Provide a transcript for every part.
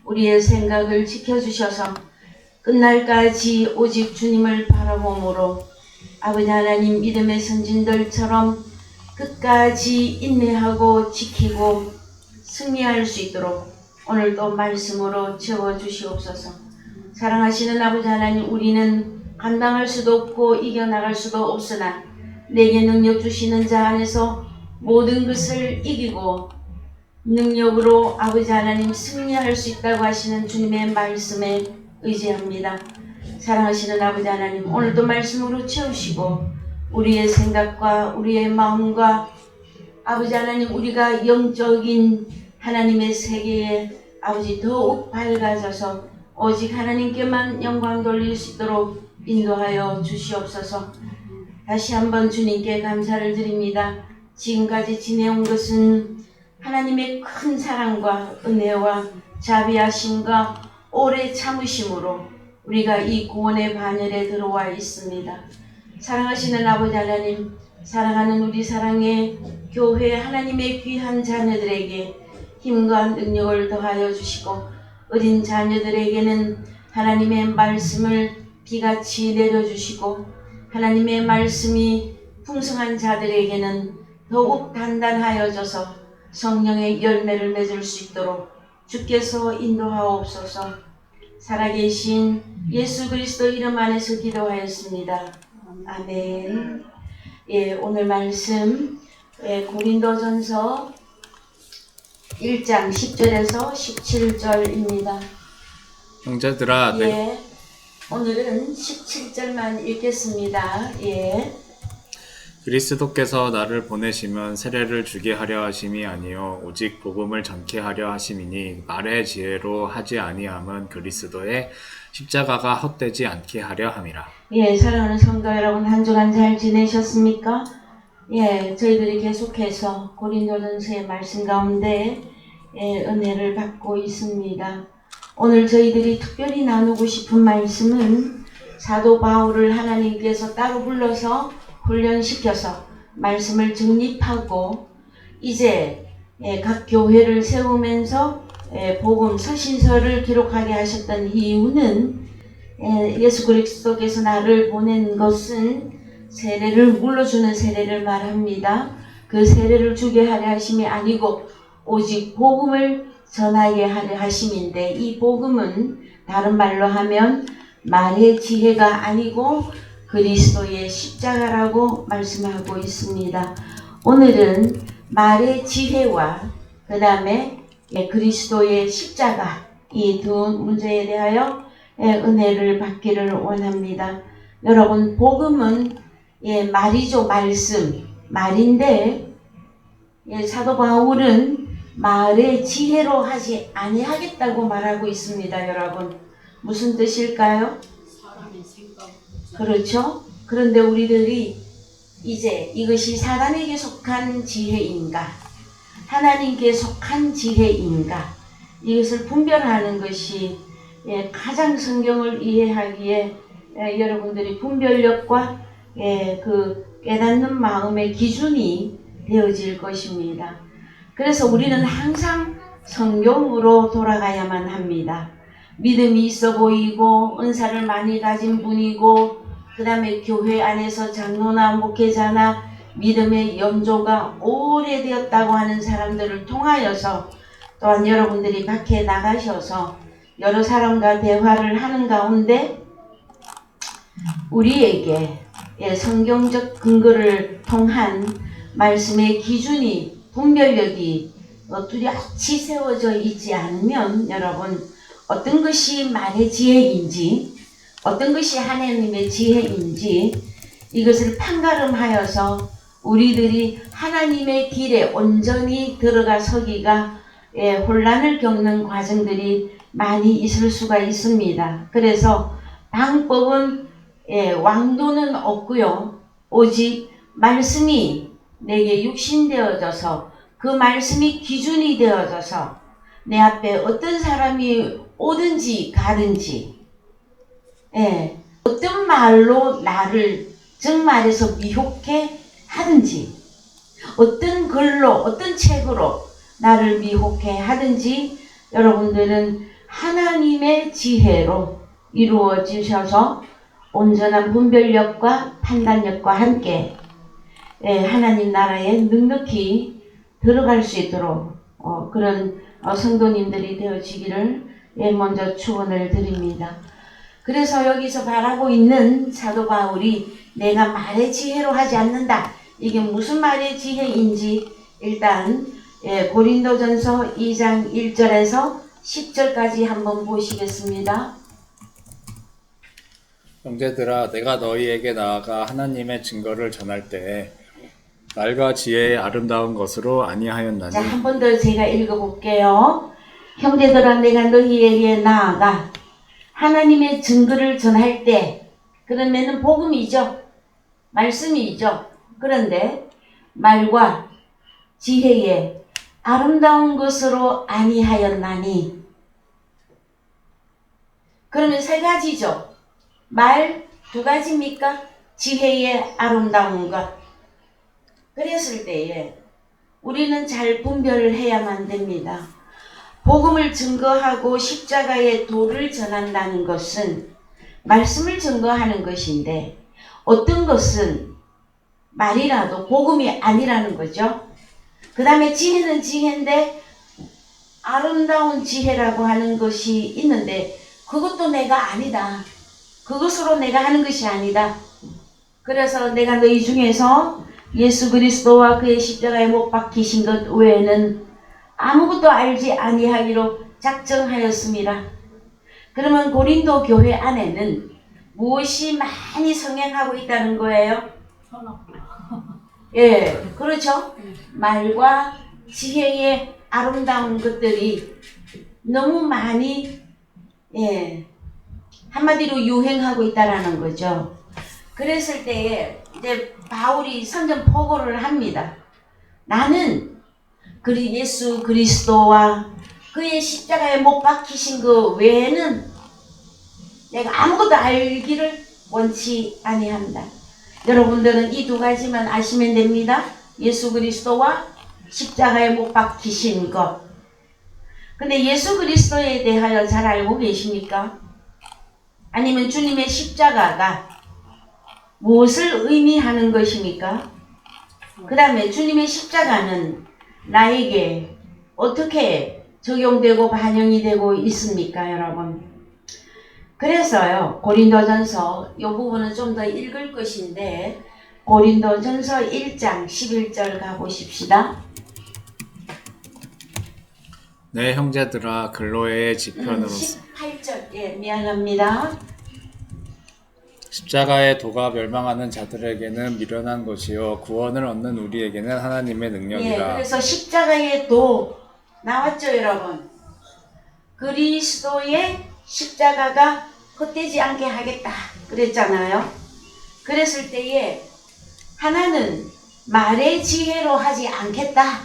우리의 생각을 지켜주셔서 끝날까지 오직 주님을 바라봄으로 아버지 하나님 믿음의 선진들처럼 끝까지 인내하고 지키고 승리할 수 있도록 오늘도 말씀으로 채워주시옵소서. 사랑하시는 아버지 하나님, 우리는 감당할 수도 없고 이겨나갈 수도 없으나 내게 능력 주시는 자 안에서 모든 것을 이기고 능력으로 아버지 하나님 승리할 수 있다고 하시는 주님의 말씀에 의지합니다. 사랑하시는 아버지 하나님, 오늘도 말씀으로 채우시고 우리의 생각과 우리의 마음과 아버지 하나님, 우리가 영적인 하나님의 세계에 아버지 더욱 밝아져서 오직 하나님께만 영광 돌릴 수 있도록 인도하여 주시옵소서. 다시 한번 주님께 감사를 드립니다. 지금까지 지내온 것은 하나님의 큰 사랑과 은혜와 자비하심과 오래 참으심으로 우리가 이 구원의 반열에 들어와 있습니다. 사랑하시는 아버지 하나님, 사랑하는 우리 사랑의 교회 하나님의 귀한 자녀들에게 힘과 능력을 더하여 주시고 어린 자녀들에게는 하나님의 말씀을 비같이 내려주시고 하나님의 말씀이 풍성한 자들에게는 더욱 단단하여져서 성령의 열매를 맺을 수 있도록 주께서 인도하옵소서. 살아계신 예수 그리스도 이름 안에서 기도하였습니다. 아멘. 오늘 말씀 고린도전서 1장 10절에서 17절입니다. 형제들아, 오늘은 17절만 읽겠습니다. 그리스도께서 나를 보내시면 세례를 주게 하려 하심이 아니요 오직 복음을 전케 하려 하심이니 말의 지혜로 하지 아니함은 그리스도의 십자가가 헛되지 않게 하려 함이라. 사랑하는 성도 여러분, 한 주간 잘 지내셨습니까? 저희들이 계속해서 고린도전서의 말씀 가운데 은혜를 받고 있습니다. 오늘 저희들이 특별히 나누고 싶은 말씀은 사도 바울을 하나님께서 따로 불러서 훈련시켜서 말씀을 정립하고 이제 각 교회를 세우면서 복음 서신서를 기록하게 하셨던 이유는 예수 그리스도께서 나를 보낸 것은 세례를 물러주는 세례를 말합니다. 그 세례를 주게 하려 하심이 아니고 오직 복음을 전하게 하려 하심인데, 이 복음은 다른 말로 하면 말의 지혜가 아니고 그리스도의 십자가라고 말씀하고 있습니다. 오늘은 말의 지혜와 그 다음에 그리스도의 십자가, 이 두 문제에 대하여 은혜를 받기를 원합니다. 여러분, 복음은 말이죠. 말인데 사도 바울은 말의 지혜로 하지 아니하겠다고 말하고 있습니다. 여러분, 무슨 뜻일까요? 그렇죠? 그런데 우리들이 이제 이것이 사단에게 속한 지혜인가, 하나님께 속한 지혜인가, 이것을 분별하는 것이 가장 성경을 이해하기에 여러분들이 분별력과 그 깨닫는 마음의 기준이 되어질 것입니다. 그래서 우리는 항상 성경으로 돌아가야만 합니다. 믿음이 있어 보이고 은사를 많이 가진 분이고 그 다음에 교회 안에서 장로나 목회자나 믿음의 연조가 오래되었다고 하는 사람들을 통하여서, 또한 여러분들이 밖에 나가셔서 여러 사람과 대화를 하는 가운데 우리에게 성경적 근거를 통한 말씀의 기준이, 분별력이 뚜렷이 세워져 있지 않으면 여러분, 어떤 것이 말의 지혜인지 어떤 것이 하나님의 지혜인지 이것을 판가름하여서 우리들이 하나님의 길에 온전히 들어가 서기가 혼란을 겪는 과정들이 많이 있을 수가 있습니다. 그래서 방법은 왕도는 없고요. 오직 말씀이 내게 육신되어져서 그 말씀이 기준이 되어져서 내 앞에 어떤 사람이 오든지 가든지 어떤 말로 나를 정말해서 미혹해 하든지, 어떤 글로 어떤 책으로 나를 미혹해 하든지, 여러분들은 하나님의 지혜로 이루어지셔서 온전한 분별력과 판단력과 함께 하나님 나라에 넉넉히 들어갈 수 있도록 그런 성도님들이 되어지기를 먼저 축원을 드립니다. 그래서 여기서 바라고 있는 사도 바울이 내가 말의 지혜로 하지 않는다. 이게 무슨 말의 지혜인지 일단 고린도전서 2장 1절에서 10절까지 한번 보시겠습니다. 형제들아, 내가 너희에게 나아가 하나님의 증거를 전할 때에 말과 지혜의 아름다운 것으로 아니하였나니. 자, 한 번 더 제가 읽어볼게요. 형제들아, 내가 너희에게 나아가 하나님의 증거를 전할 때, 그러면은 복음이죠. 말씀이죠. 그런데 말과 지혜의 아름다운 것으로 아니하였나니. 그러면 세 가지죠. 말 두 가지입니까? 지혜의 아름다운 것. 그랬을 때에 우리는 잘 분별을 해야만 됩니다. 복음을 증거하고 십자가의 도를 전한다는 것은 말씀을 증거하는 것인데 어떤 것은 말이라도 복음이 아니라는 거죠. 그 다음에 지혜는 지혜인데 아름다운 지혜라고 하는 것이 있는데 그것도 내가 아니다. 그것으로 내가 하는 것이 아니다. 그래서 내가 너희 중에서 예수 그리스도와 그의 십자가에 못 박히신 것 외에는 아무것도 알지 아니하기로 작정하였습니다. 그러면 고린도 교회 안에는 무엇이 많이 성행하고 있다는 거예요? 예, 그렇죠. 말과 지혜의 아름다운 것들이 너무 많이 한마디로 유행하고 있다라는 거죠. 그랬을 때에 이제 바울이 선전포고를 합니다. 나는 예수 그리스도와 그의 십자가에 못 박히신 그 외에는 내가 아무것도 알기를 원치 아니한다. 여러분들은 이 두 가지만 아시면 됩니다. 예수 그리스도와 십자가에 못 박히신 것. 근데 예수 그리스도에 대하여 잘 알고 계십니까? 아니면 주님의 십자가가 무엇을 의미하는 것입니까? 그 다음에 주님의 십자가는 나에게 어떻게 적용되고 반영이 되고 있습니까, 여러분? 그래서요, 고린도전서 이 부분은 좀 더 읽을 것인데 고린도전서 1장 11절 가보십시다. 내 형제들아, 글로에의 지편으로 18절, 미안합니다. 십자가의 도가 멸망하는 자들에게는 미련한 것이요 구원을 얻는 우리에게는 하나님의 능력이라. 그래서 십자가의 도 나왔죠, 여러분. 그리스도의 십자가가 헛되지 않게 하겠다 그랬잖아요. 그랬을 때에 하나는 말의 지혜로 하지 않겠다.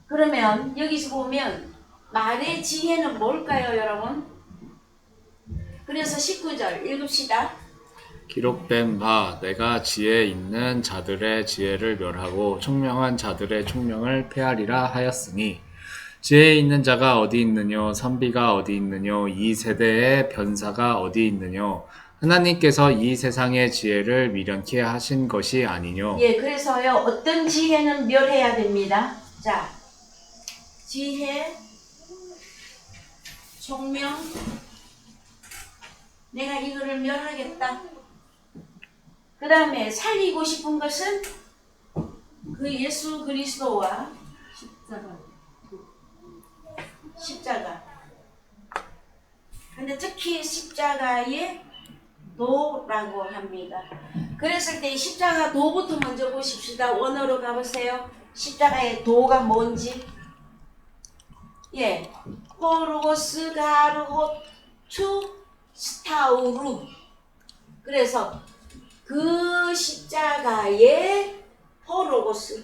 그러면 여기서 보면 말의 지혜는 뭘까요, 여러분? 그래서 19절 읽읍시다. 기록된 바 내가 지혜 있는 자들의 지혜를 멸하고 총명한 자들의 총명을 폐하리라 하였으니 지혜 있는 자가 어디 있느뇨 선비가 어디 있느뇨 이 세대의 변사가 어디 있느뇨 하나님께서 이 세상의 지혜를 미련케 하신 것이 아니뇨. 그래서요 어떤 지혜는 멸해야 됩니다. 자, 지혜, 총명, 내가 이거를 멸하겠다. 그 다음에 살리고 싶은 것은 그 예수 그리스도와 십자가. 근데 특히 십자가의 도라고 합니다. 그랬을 때 십자가 도부터 먼저 보십시다. 원어로 가보세요. 십자가의 도가 뭔지. 호로고스 가르호투 스타우루. 그래서 그 십자가의 호로고스.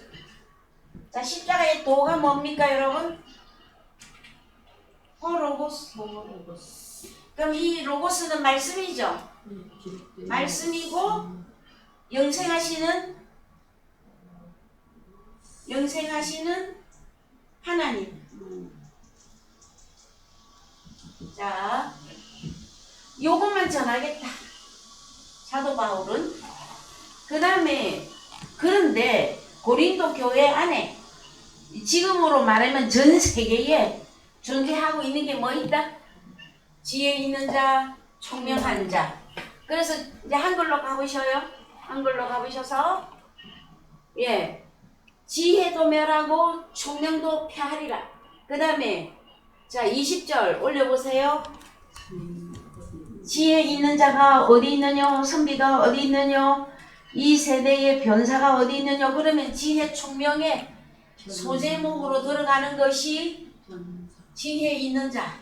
자, 십자가의 도가 뭡니까, 여러분? 호로고스. 그럼 이 로고스는 말씀이죠. 말씀이고 영생하시는 하나님. 자, 요것만 전하겠다. 사도 바울은. 그 다음에 그런데 고린도 교회 안에 지금으로 말하면 전 세계에 존재하고 있는 게 뭐 있다? 지혜 있는 자, 총명한 자. 그래서 이제 한글로 가보셔요. 한글로 가보셔서 예, 지혜도 멸하고 총명도 폐하리라. 그 다음에 자 20절 올려보세요. 지혜 있는 자가 어디 있느냐? 선비가 어디 있느냐? 이 세대의 변사가 어디 있느냐? 그러면 지혜 총명의 소제목으로 들어가는 것이 지혜 있는 자.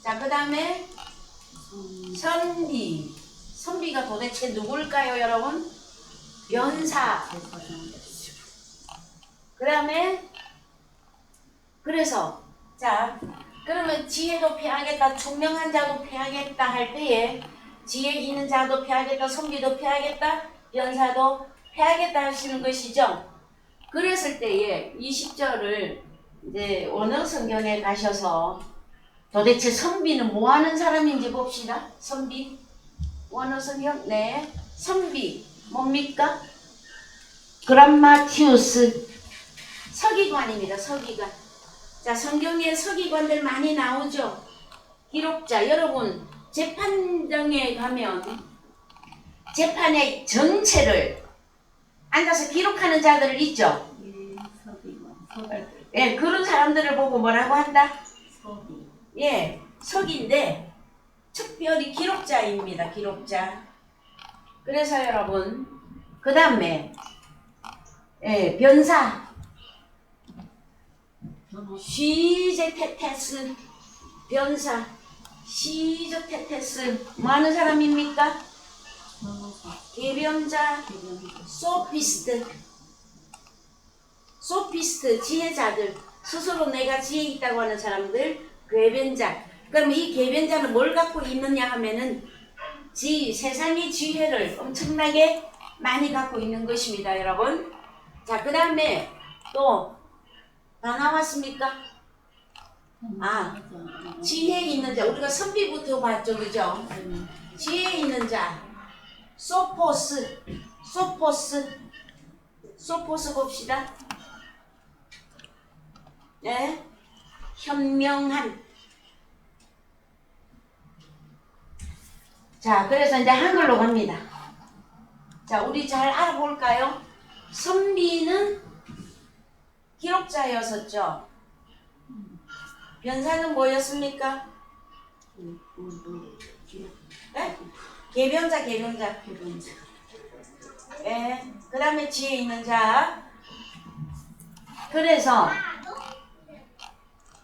자, 그 다음에 선비. 선비가 도대체 누굴까요, 여러분? 변사. 그 다음에 그래서 자, 그러면 지혜도 피하겠다, 총명한 자도 피하겠다 할 때에 지혜 있는 자도 피하겠다, 선비도 피하겠다, 변사도 피하겠다 하시는 것이죠. 그랬을 때에 20절을 이제 원어 성경에 가셔서 도대체 선비는 뭐 하는 사람인지 봅시다. 선비. 원어 성경. 네. 선비. 뭡니까? 그람마티우스. 서기관입니다. 서기관. 자, 성경에 서기관들 많이 나오죠. 기록자. 여러분, 재판정에 가면 재판의 전체를 앉아서 기록하는 자들 있죠. 예, 그런 사람들을 보고 뭐라고 한다? 예, 서기인데 특별히 기록자입니다. 기록자. 그래서 여러분, 그 다음에 예, 변사. 시제테테스. 변사. 시제테테스. 뭐 하는 사람입니까? 개변자. 소피스트. 소피스트. 지혜자들. 스스로 내가 지혜 있다고 하는 사람들. 궤변자. 그럼 이 궤변자는 뭘 갖고 있느냐 하면은 세상의 지혜를 엄청나게 많이 갖고 있는 것입니다, 여러분. 자, 그 다음에 또 다 나왔습니까? 아, 지혜 있는 자. 우리가 선비부터 봤죠, 그죠? 지혜 있는 자. 소포스. 소포스 봅시다. 네. 현명한. 자, 그래서 이제 한글로 갑니다. 자, 우리 잘 알아볼까요? 선비는 기록자였었죠. 변사는 뭐였습니까? 네? 개변자. 네. 그 다음에 지혜 있는 자. 그래서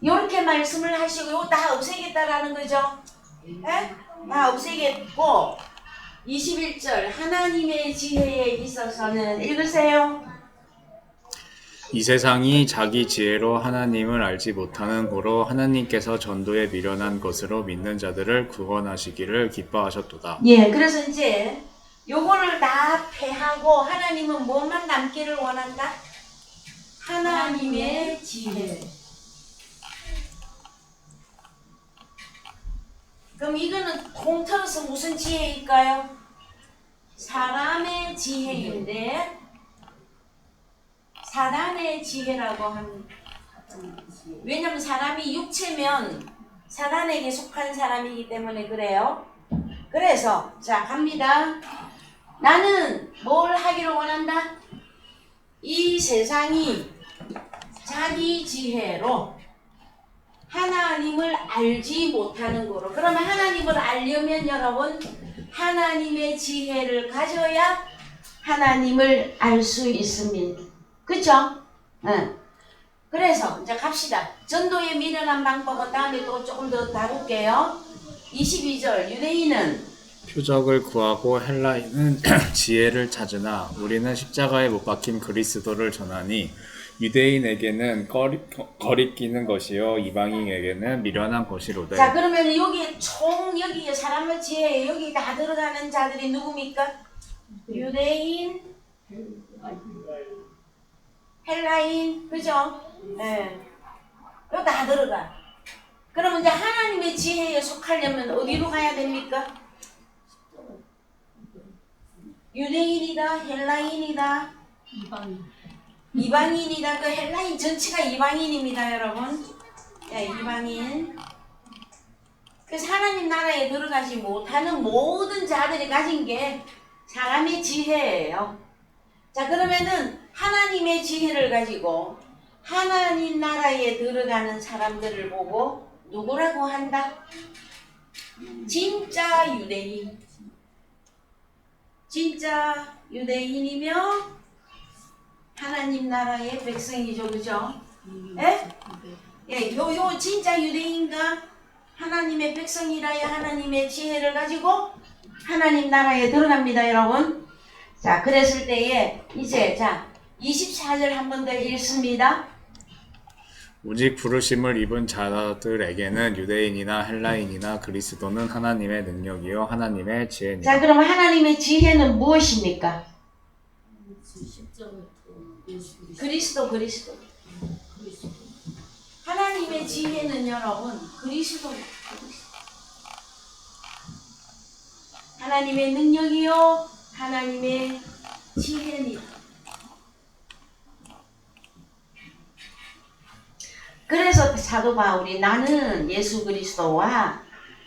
이렇게 말씀을 하시고 이거 다 없애겠다라는 거죠. 네? 다 없애겠고 21절 하나님의 지혜에 있어서는 읽으세요. 이 세상이 자기 지혜로 하나님을 알지 못하는 고로 하나님께서 전도에 미련한 것으로 믿는 자들을 구원하시기를 기뻐하셨도다. 예, 그래서 이제 요거를 다 패하고 하나님은 뭐만 남기를 원한다? 하나님의 지혜. 그럼 이거는 통틀어서 무슨 지혜일까요? 사람의 지혜인데 사단의 지혜라고 합니다. 왜냐면 사람이 육체면 사단에게 속한 사람이기 때문에 그래요. 그래서 자 갑니다. 나는 뭘 하기를 원한다? 이 세상이 자기 지혜로 하나님을 알지 못하는 거로. 그러면 하나님을 알려면 여러분 하나님의 지혜를 가져야 하나님을 알 수 있습니다. 그쵸? 응. 그래서 이제 갑시다. 전도에 미련한 방법은 다음에 또 조금 더 다룰게요. 22절 유대인은 표적을 구하고 헬라인은 지혜를 찾으나 우리는 십자가에 못 박힌 그리스도를 전하니 유대인에게는 거리끼는 것이요 이방인에게는 미련한 것이로되. 자, 그러면 여기에 사람의 지혜 여기 다 들어가는 자들이 누굽니까? 유대인, 헬라인, 그죠? 예. 이거 다 들어가. 그럼 이제 하나님의 지혜에 속하려면 어디로 가야 됩니까? 유대인이다, 헬라인이다, 이방인이다. 그 헬라인 전체가 이방인입니다, 여러분. 예, 이방인. 그래서 하나님 나라에 들어가지 못하는 모든 자들이 가진 게 사람의 지혜예요. 자, 그러면은 하나님의 지혜를 가지고 하나님 나라에 들어가는 사람들을 보고 누구라고 한다? 진짜 유대인. 진짜 유대인이며 하나님 나라의 백성이죠, 그죠? 예? 예, 요 진짜 유대인과 하나님의 백성이라야 하나님의 지혜를 가지고 하나님 나라에 들어갑니다, 여러분. 자, 그랬을 때에 이제 자 24절 한 번 더 읽습니다. 오직 부르심을 입은 자들에게는 유대인이나 헬라인이나 그리스도는 하나님의 능력이요 하나님의 지혜니라. 자, 그럼 하나님의 지혜는 무엇입니까? 그리스도. 하나님의 지혜는 여러분 그리스도. 하나님의 능력이요 하나님의 지혜니라. 그래서 사도 바울이 나는 예수 그리스도와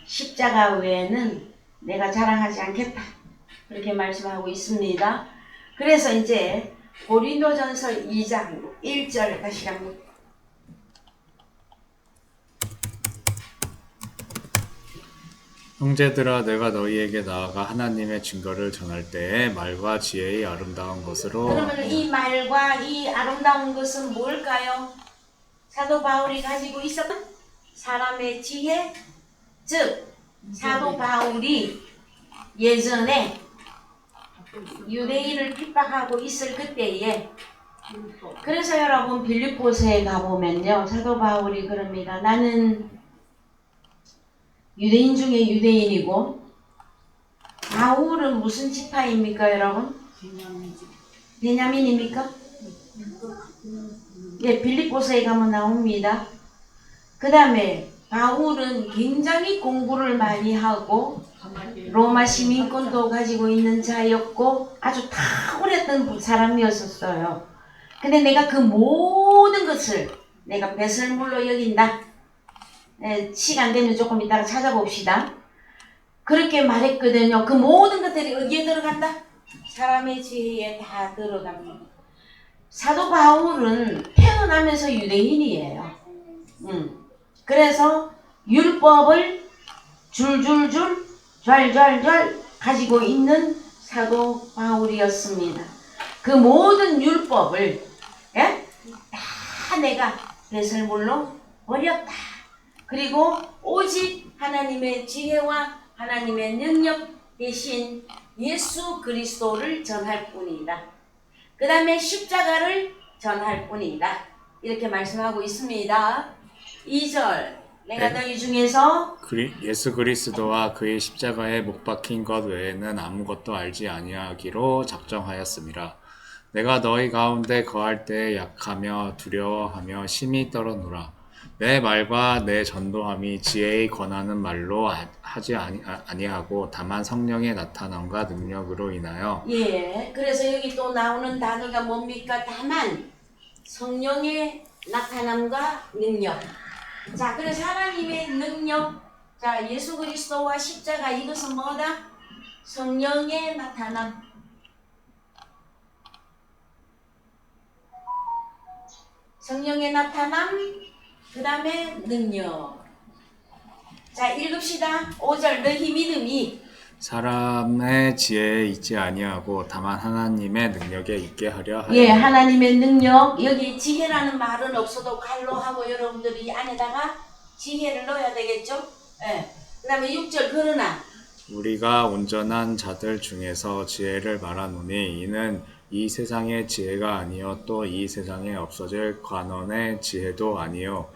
십자가 외에는 내가 자랑하지 않겠다, 그렇게 말씀하고 있습니다. 그래서 이제 고린도전서 2장 1절 다시 한번. 형제들아 내가 너희에게 나아가 하나님의 증거를 전할 때에 말과 지혜의 아름다운 것으로. 그러면 이 말과 이 아름다운 것은 뭘까요? 사도 바울이 가지고 있었던 사람의 지혜, 즉 사도 바울이 예전에 유대인을 핍박하고 있을 그때에, 그래서 여러분 빌립보서에 가보면요 사도 바울이 그럽니다. 나는 유대인 중에 유대인이고, 바울은 무슨 지파입니까 여러분? 베냐민입니까? 네, 빌립보서에 가면 나옵니다. 그 다음에 바울은 굉장히 공부를 많이 하고 로마 시민권도 가지고 있는 자였고 아주 탁월했던 사람이었어요. 근데 내가 그 모든 것을 내가 배설물로 여긴다. 네, 시간 되면 조금 이따가 찾아봅시다. 그렇게 말했거든요. 그 모든 것들이 어디에 들어간다? 사람의 지혜에 다 들어갑니다. 사도 바울은 태어나면서 유대인이에요. 그래서 율법을 줄줄줄 좔좔좔 가지고 있는 사도 바울이었습니다. 그 모든 율법을 다 내가 배설물로 버렸다. 그리고 오직 하나님의 지혜와 하나님의 능력 대신 예수 그리스도를 전할 뿐이다. 그 다음에 십자가를 전할 뿐이다. 이렇게 말씀하고 있습니다. 2절 내가 너희 중에서 예수 그리스도와 그의 십자가에 못 박힌 것 외에는 아무것도 알지 아니하기로 작정하였습니다. 내가 너희 가운데 거할 때에 약하며 두려워하며 심히 떨어노라. 내 말과 내 전도함이 지혜의 권하는 말로 하지 아니하고 다만 성령의 나타남과 능력으로 인하여. 예, 그래서 여기 또 나오는 단어가 뭡니까? 다만 성령의 나타남과 능력. 자, 그래서 하나님의 능력, 자 예수 그리스도와 십자가, 이것은 뭐다? 성령의 나타남. 성령의 나타남, 그 다음에 능력. 자, 읽읍시다. 5절 너희 믿음이 사람의 지혜에 있지 아니하고 다만 하나님의 능력에 있게 하려 하여. 예, 하나님의 능력. 여기 지혜라는 말은 없어도 갈로하고 여러분들이 안에다가 지혜를 넣어야 되겠죠? 예. 그 다음에 6절 그러나 우리가 온전한 자들 중에서 지혜를 말하노니 이는 이 세상의 지혜가 아니요 또 이 세상에 없어질 관원의 지혜도 아니요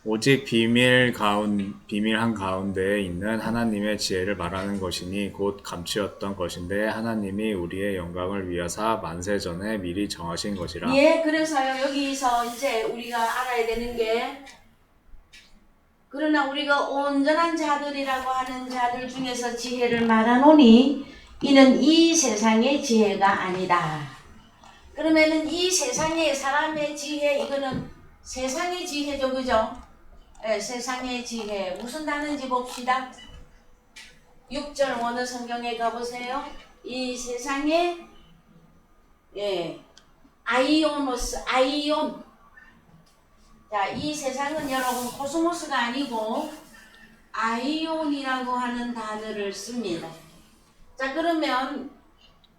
오직 비밀한 가운데에 있는 하나님의 지혜를 말하는 것이니 곧 감추었던 것인데 하나님이 우리의 영광을 위하사 만세 전에 미리 정하신 것이라. 예, 그래서요 여기서 이제 우리가 알아야 되는 게 그러나 우리가 온전한 자들이라고 하는 자들 중에서 지혜를 말하노니 이는 이 세상의 지혜가 아니다. 그러면은 이 세상의 사람의 지혜, 이거는 세상의 지혜죠, 그죠? 네, 세상의 지혜. 무슨 단어인지 봅시다. 6절 원어 성경에 가보세요. 이 세상의 아이오노스, 아이온. 자, 이 세상은 여러분 코스모스가 아니고 아이온이라고 하는 단어를 씁니다. 자, 그러면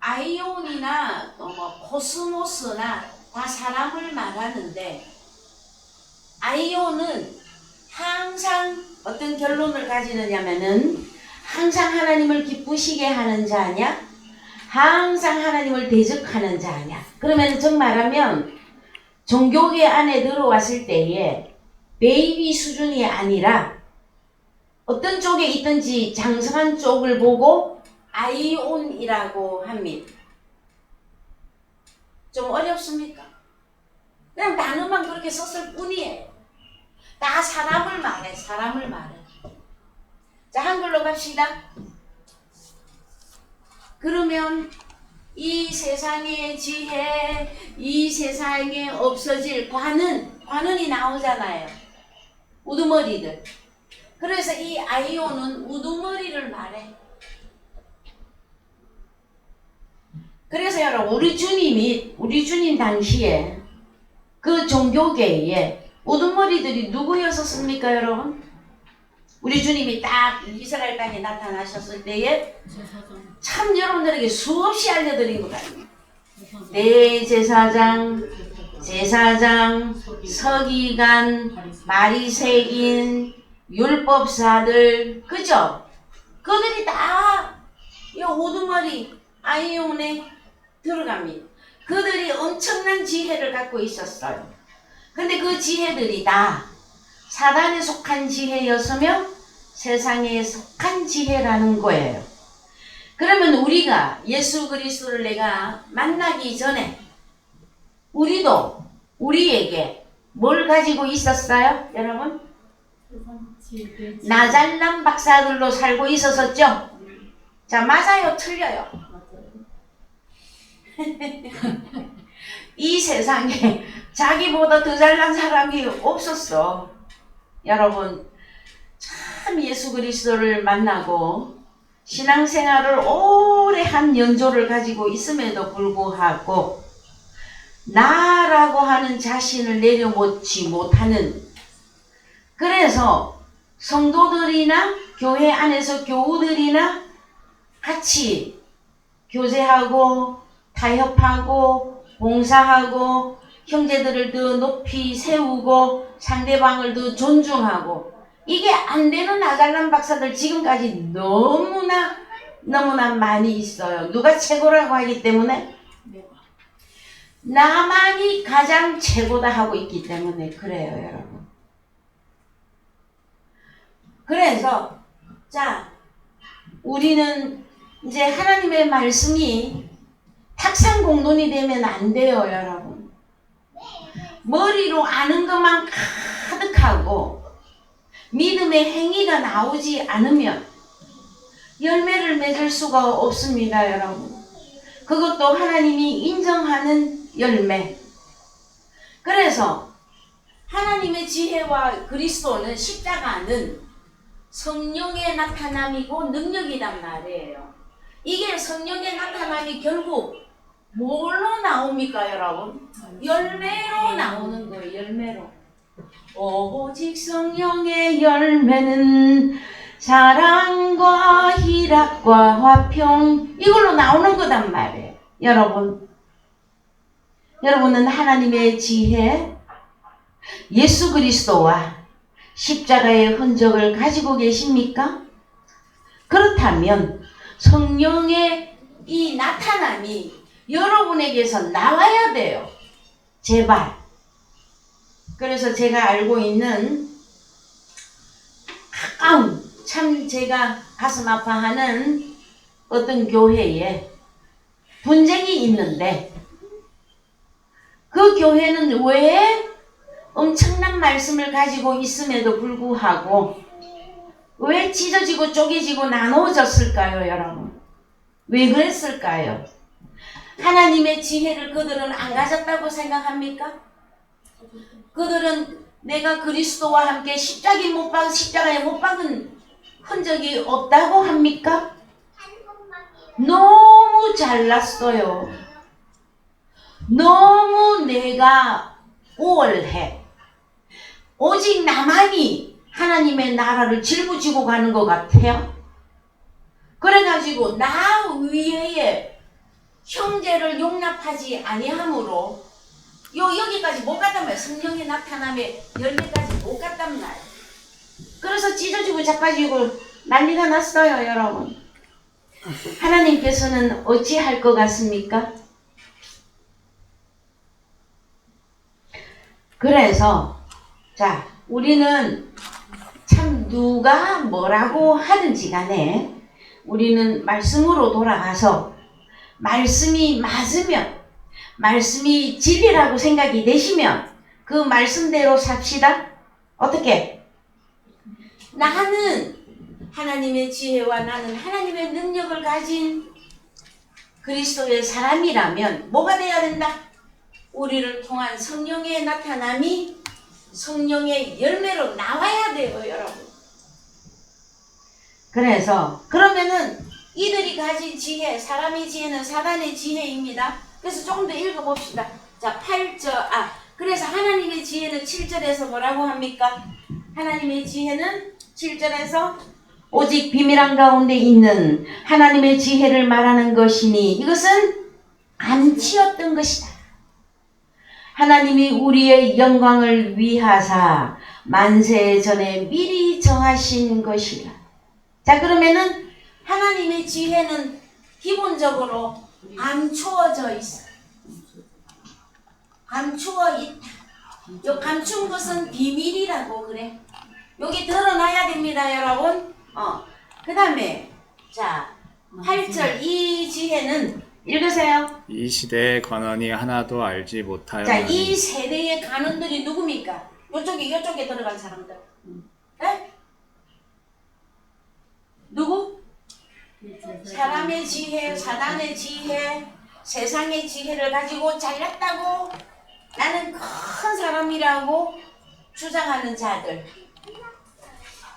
아이온이나 코스모스나 다 사람을 말하는데, 아이온은 항상 어떤 결론을 가지느냐면은 항상 하나님을 기쁘시게 하는 자냐, 항상 하나님을 대적하는 자냐. 그러면 즉 말하면 종교계 안에 들어왔을 때에 베이비 수준이 아니라 어떤 쪽에 있든지 장성한 쪽을 보고 아이온이라고 합니다. 좀 어렵습니까? 그냥 단어만 그렇게 썼을 뿐이에요. 다 사람을 말해, 사람을 말해. 자, 한글로 갑시다. 그러면 이 세상의 지혜, 이 세상에 없어질 관은이 나오잖아요. 우두머리들. 그래서 이 아이온은 우두머리를 말해. 그래서 여러분, 우리 주님 당시에 그 종교계에 우두머리들이 누구였었습니까, 여러분? 우리 주님이 딱 이스라엘 땅에 나타나셨을 때에 참 여러분들에게 수없이 알려드린 것 같아요. 대제사장, 제사장, 서기관, 바리새인, 율법사들, 그죠? 그들이 다 이 우두머리 아이온에 들어갑니다. 그들이 엄청난 지혜를 갖고 있었어요. 근데 그 지혜들이 다 사단에 속한 지혜였으며 세상에 속한 지혜라는 거예요. 그러면 우리가 예수 그리스도를 내가 만나기 전에 우리도 우리에게 뭘 가지고 있었어요? 여러분? 나잘남 박사들로 살고 있었었죠? 자, 맞아요? 틀려요? 이 세상에 자기보다 더 잘난 사람이 없었어. 여러분, 참 예수 그리스도를 만나고 신앙생활을 오래 한 연조를 가지고 있음에도 불구하고 나라고 하는 자신을 내려놓지 못하는, 그래서 성도들이나 교회 안에서 교우들이나 같이 교제하고 타협하고 봉사하고 형제들을 더 높이 세우고 상대방을 더 존중하고, 이게 안 되는 나잘난 박사들 지금까지 너무나 많이 있어요. 누가 최고라고 하기 때문에? 나만이 가장 최고다 하고 있기 때문에 그래요, 여러분. 그래서 자, 우리는 이제 하나님의 말씀이 탁상공론이 되면 안 돼요, 여러분. 머리로 아는 것만 가득하고 믿음의 행위가 나오지 않으면 열매를 맺을 수가 없습니다, 여러분. 그것도 하나님이 인정하는 열매. 그래서 하나님의 지혜와 그리스도는, 십자가는 성령의 나타남이고 능력이란 말이에요. 이게 성령의 나타남이 결국 뭘로 나옵니까, 여러분? 열매로 나오는 거예요, 열매로. 오직 성령의 열매는 사랑과 희락과 화평, 이걸로 나오는 거단 말이에요. 여러분은 하나님의 지혜, 예수 그리스도와 십자가의 흔적을 가지고 계십니까? 그렇다면 성령의 이 나타남이 여러분에게서 나와야 돼요. 제발. 그래서 제가 알고 있는 가까운, 참 제가 가슴 아파하는 어떤 교회에 분쟁이 있는데, 그 교회는 왜 엄청난 말씀을 가지고 있음에도 불구하고 왜 찢어지고 쪼개지고 나누어졌을까요, 여러분? 왜 그랬을까요? 하나님의 지혜를 그들은 안 가졌다고 생각합니까? 그들은 내가 그리스도와 함께 십자가에 못 박은 흔적이 없다고 합니까? 너무 잘났어요. 너무 내가 우월해. 오직 나만이 하나님의 나라를 짊어지고 가는 것 같아요. 그래가지고 나 위에 형제를 용납하지 아니하므로 여기까지 못 갔단 말이에요. 성령의 나타남에 열매까지 못 갔단 말이에요. 그래서 찢어지고 자빠지고 난리가 났어요, 여러분. 하나님께서는 어찌할 것 같습니까? 그래서 자, 우리는 참 누가 뭐라고 하든지 간에 우리는 말씀으로 돌아가서 말씀이 맞으면, 말씀이 진리라고 생각이 되시면 그 말씀대로 삽시다. 어떻게? 나는 하나님의 지혜와 나는 하나님의 능력을 가진 그리스도의 사람이라면 뭐가 돼야 된다? 우리를 통한 성령의 나타남이 성령의 열매로 나와야 돼요, 여러분. 그래서 그러면은 이들이 가진 지혜, 사람의 지혜는 사단의 지혜입니다. 그래서 조금 더 읽어봅시다. 자, 8절, 그래서 하나님의 지혜는 7절에서 뭐라고 합니까? 하나님의 지혜는 7절에서 오직 비밀한 가운데 있는 하나님의 지혜를 말하는 것이니 이것은 암치였던 것이다. 하나님이 우리의 영광을 위하사 만세 전에 미리 정하신 것이라. 자, 그러면은 하나님의 지혜는 기본적으로 감추어져 있어. 감추어 있다. 요 감춘 것은 비밀이라고 그래. 여기 드러나야 됩니다, 여러분. 그 다음에 자 8절 이 지혜는 읽으세요. 이 시대의 관원이 하나도 알지 못하여. 자, 이 세대의 관원들이 누굽니까? 요쪽에 들어간 사람들. 네? 누구? 사람의 지혜, 사단의 지혜, 세상의 지혜를 가지고 잘났다고 나는 큰 사람이라고 주장하는 자들.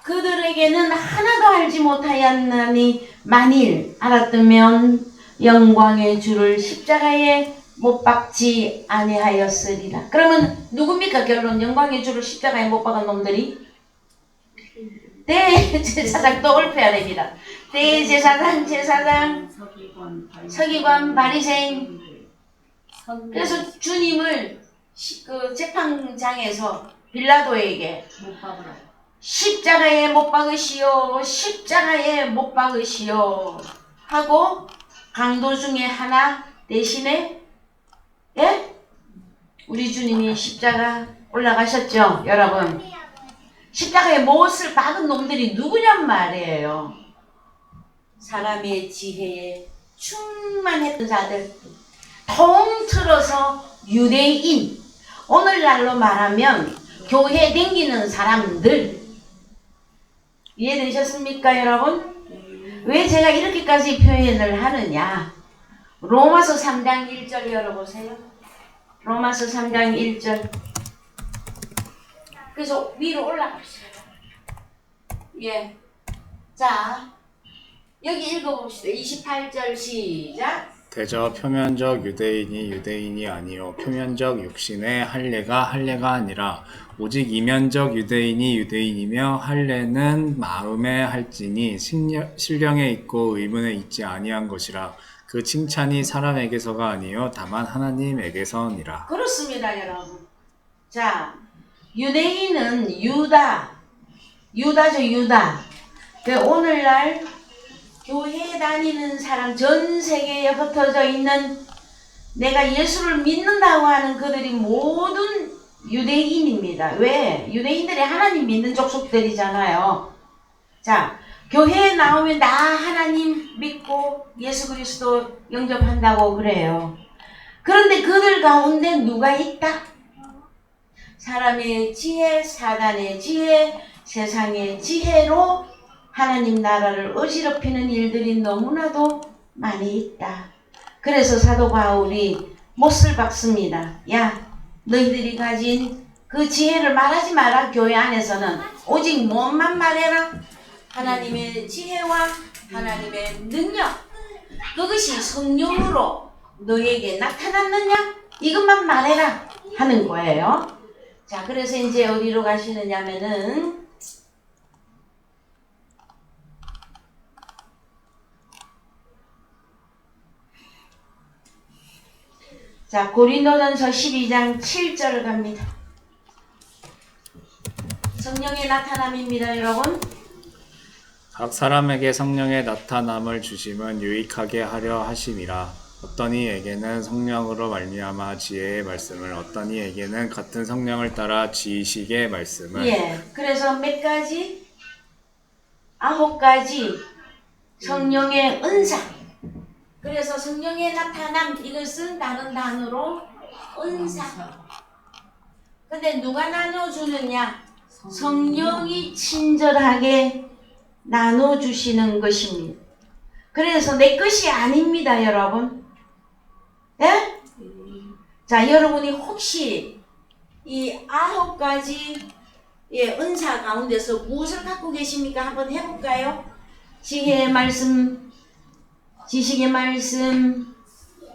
그들에게는 하나도 알지 못하였나니 만일 알았다면 영광의 주를 십자가에 못 박지 아니하였으리라. 그러면 누굽니까? 결론 영광의 주를 십자가에 못 박은 놈들이 대제사장 또 읊어야 됩니다. 대제사장, 제사장, 서기관, 바리새인. 그래서 주님을 그 재판장에서 빌라도에게 십자가에 못 박으시오, 십자가에 못 박으시오 하고 강도 중에 하나 대신에 우리 주님이 십자가 올라가셨죠, 여러분. 십자가에 못을 박은 놈들이 누구냔 말이에요. 사람의 지혜에 충만했던 자들, 통틀어서 유대인, 오늘날로 말하면 교회 댕기는 사람들. 이해되셨습니까, 여러분? 왜 제가 이렇게까지 표현을 하느냐? 로마서 3장 1절 열어보세요. 로마서 3장 1절. 그래서 위로 올라갑시다. 예. 자, 여기 읽어봅시다. 28절 시작. 대저 표면적 유대인이 유대인이 아니요 표면적 육신의 할례가 할례가 아니라 오직 이면적 유대인이 유대인이며 할례는 마음에 할지니 신령에 있고 의문에 있지 아니한 것이라. 그 칭찬이 사람에게서가 아니요 다만 하나님에게서니라. 그렇습니다, 여러분. 자, 유대인은 유다죠, 유다. 오늘날 교회에 다니는 사람, 전 세계에 흩어져 있는 내가 예수를 믿는다고 하는 그들이 모든 유대인입니다. 왜? 유대인들이 하나님 믿는 족속들이잖아요. 자, 교회에 나오면 나 하나님 믿고 예수 그리스도 영접한다고 그래요. 그런데 그들 가운데 누가 있다? 사람의 지혜, 사단의 지혜, 세상의 지혜로 하나님 나라를 어지럽히는 일들이 너무나도 많이 있다. 그래서 사도 바울이 못을 박습니다. 야, 너희들이 가진 그 지혜를 말하지 마라. 교회 안에서는 오직 무엇만 말해라. 하나님의 지혜와 하나님의 능력, 그것이 성령으로 너에게 나타났느냐? 이것만 말해라 하는 거예요. 자, 그래서 이제 어디로 가시느냐면은 자, 고린도전서 12장 7절을 갑니다. 성령의 나타남입니다, 여러분. 각 사람에게 성령의 나타남을 주심은 유익하게 하려 하심이라. 어떤 이에게는 성령으로 말미암아 지혜의 말씀을, 어떤 이에게는 같은 성령을 따라 지식의 말씀을. 예, 그래서 몇 가지? 9가지 성령의 은사. 그래서 성령의 나타남, 이것은 다른 단어로 은사. 근데 누가 나눠주느냐? 성령이 친절하게 나눠주시는 것입니다. 그래서 내 것이 아닙니다, 여러분. 예? 자, 여러분이 혹시 이 9가지 은사 가운데서 무엇을 갖고 계십니까? 한번 해볼까요? 지혜의 말씀, 지식의 말씀,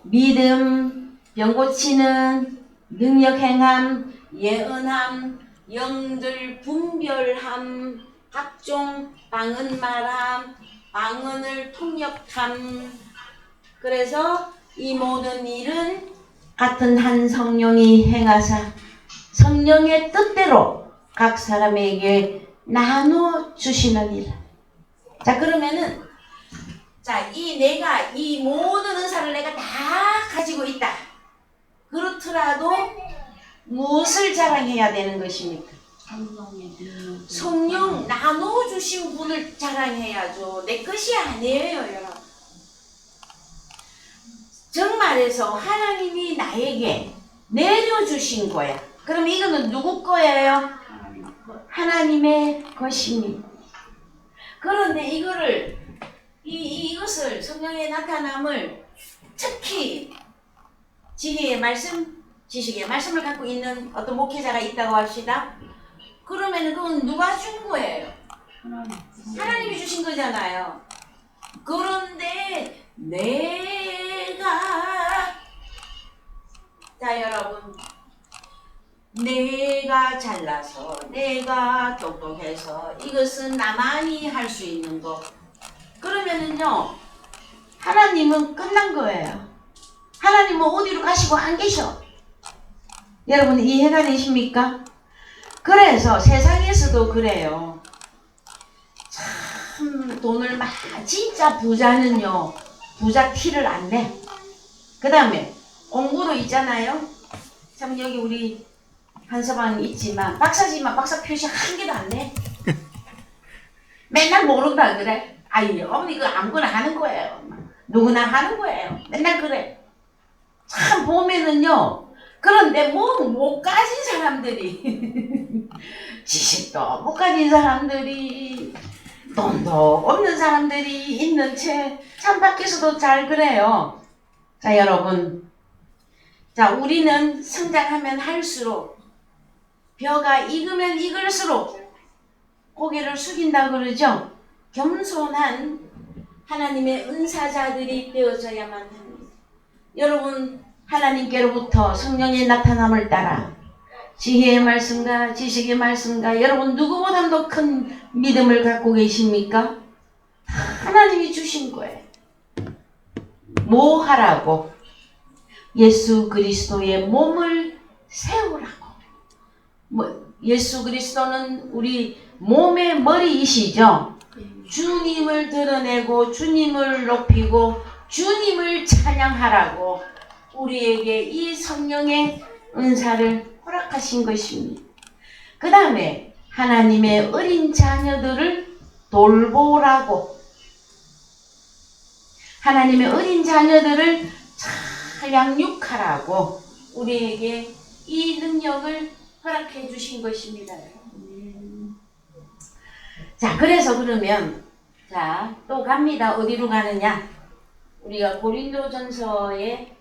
믿음, 병 고치는, 능력 행함, 예언함, 영들 분별함, 각종 방언 말함, 방언을 통역함. 그래서 이 모든 일은 같은 한 성령이 행하사 성령의 뜻대로 각 사람에게 나눠 주시느니라. 자, 그러면은 자, 내가 이 모든 은사를 내가 다 가지고 있다. 그렇더라도 무엇을 자랑해야 되는 것입니까? 성령 나눠주신 분을 자랑해야죠. 내 것이 아니에요, 여러분. 정말해서 하나님이 나에게 내려주신 거야. 그럼 이거는 누구 거예요? 하나님의 것입니다. 그런데 이것을 성령의 나타남을 특히 지혜의 말씀, 지식의 말씀을 갖고 있는 어떤 목회자가 있다고 합시다. 그러면 그건 누가 준 거예요? 하나님이 주신 거잖아요. 그런데 자, 여러분, 내가 잘나서, 내가 똑똑해서 이것은 나만이 할 수 있는 거. 그러면은요, 하나님은 끝난 거예요. 하나님은 어디로 가시고 안 계셔. 여러분 이해가 되십니까? 그래서 세상에서도 그래요. 참 돈을 진짜 부자는요, 부자 티를 안 내. 그 다음에 공부도 있잖아요. 참 여기 우리 한서방 있지만 박사지만 박사 표시 한 개도 안 내. 맨날 모른다 그래. 아이 어머니 그거 아무거나 하는 거예요. 누구나 하는 거예요. 맨날 그래. 참 보면은요. 그런데 못 가진 사람들이 지식도 못 가진 사람들이 돈도 없는 사람들이 있는 채 참 밖에서도 잘 그래요. 자, 여러분, 자, 우리는 성장하면 할수록 벼가 익으면 익을수록 고개를 숙인다 그러죠. 겸손한 하나님의 은사자들이 되어져야만 합니다. 여러분, 하나님께로부터 성령의 나타남을 따라 지혜의 말씀과 지식의 말씀과 여러분 누구보다도 큰 믿음을 갖고 계십니까? 하나님이 주신 거예요. 뭐 하라고? 예수 그리스도의 몸을 세우라고. 예수 그리스도는 우리 몸의 머리이시죠. 주님을 드러내고 주님을 높이고 주님을 찬양하라고 우리에게 이 성령의 은사를 허락하신 것입니다. 그 다음에 하나님의 어린 자녀들을 돌보라고, 하나님의 어린 자녀들을 잘 양육하라고 우리에게 이 능력을 허락해 주신 것입니다. 자, 그래서 그러면 자, 또 갑니다. 어디로 가느냐? 우리가 고린도전서의